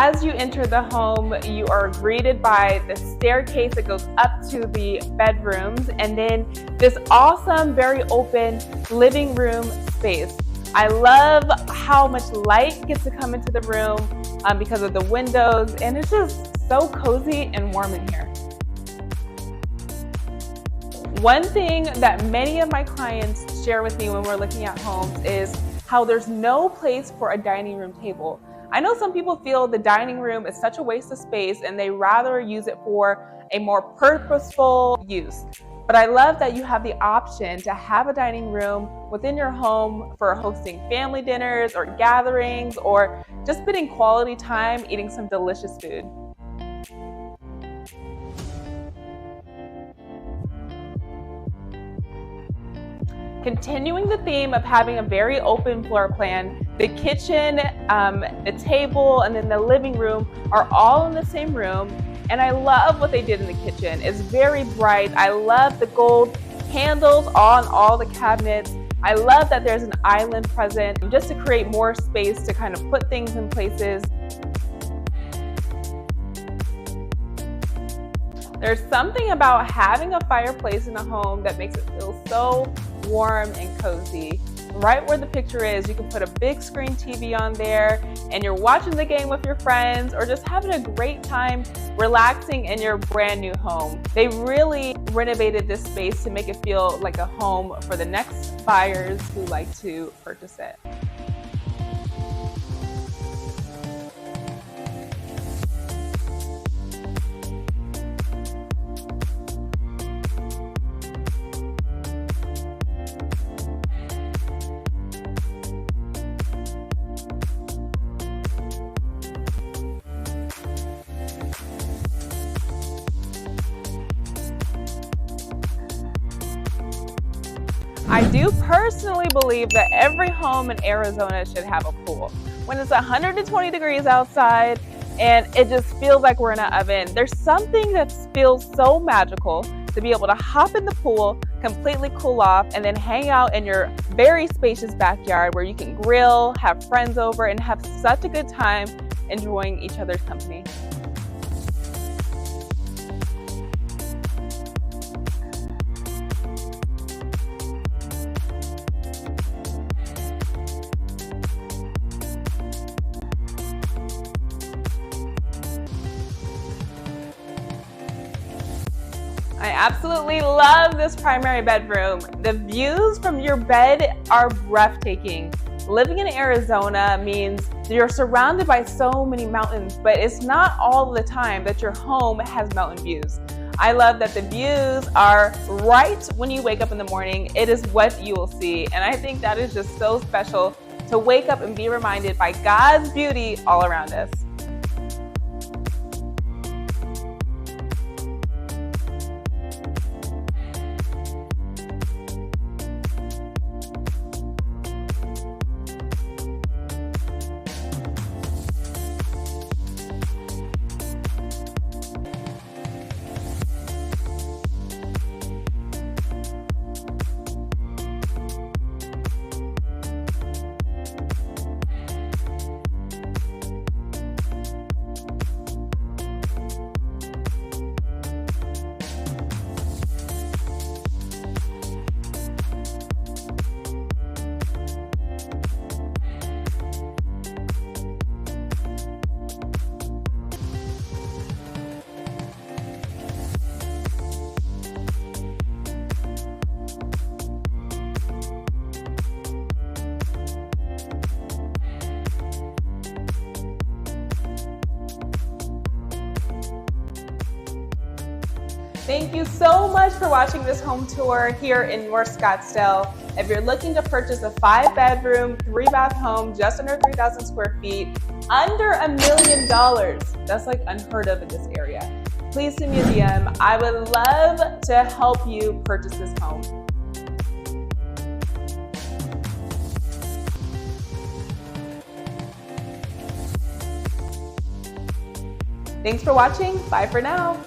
As you enter the home, you are greeted by the staircase that goes up to the bedrooms, and then this awesome, very open living room space. I love how much light gets to come into the room because of the windows, and it's just so cozy and warm in here. One thing that many of my clients share with me when we're looking at homes is how there's no place for a dining room table. I know some people feel the dining room is such a waste of space and they rather use it for a more purposeful use. But I love that you have the option to have a dining room within your home for hosting family dinners or gatherings, or just spending quality time eating some delicious food. Continuing the theme of having a very open floor plan, the kitchen, the table, and then the living room are all in the same room. And I love what they did in the kitchen. It's very bright. I love the gold handles on all the cabinets. I love that there's an island present just to create more space to kind of put things in places. There's something about having a fireplace in a home that makes it feel so warm and cozy. Right where the picture is, you can put a big screen TV on there and you're watching the game with your friends or just having a great time relaxing in your brand new home. They really renovated this space to make it feel like a home for the next buyers who like to purchase it. I do personally believe that every home in Arizona should have a pool. When it's 120 degrees outside and it just feels like we're in an oven, there's something that feels so magical to be able to hop in the pool, completely cool off, and then hang out in your very spacious backyard where you can grill, have friends over, and have such a good time enjoying each other's company. I absolutely love this primary bedroom. The views from your bed are breathtaking. Living in Arizona means you're surrounded by so many mountains, but it's not all the time that your home has mountain views. I love that the views are right when you wake up in the morning. It is what you will see, and I think that is just so special to wake up and be reminded by God's beauty all around us. Thank you so much for watching this home tour here in North Scottsdale. If you're looking to purchase a 5-bedroom, 3-bath home just under 3,000 square feet, under $1 million, that's like unheard of in this area, please send me a DM. I would love to help you purchase this home. Thanks for watching. Bye for now.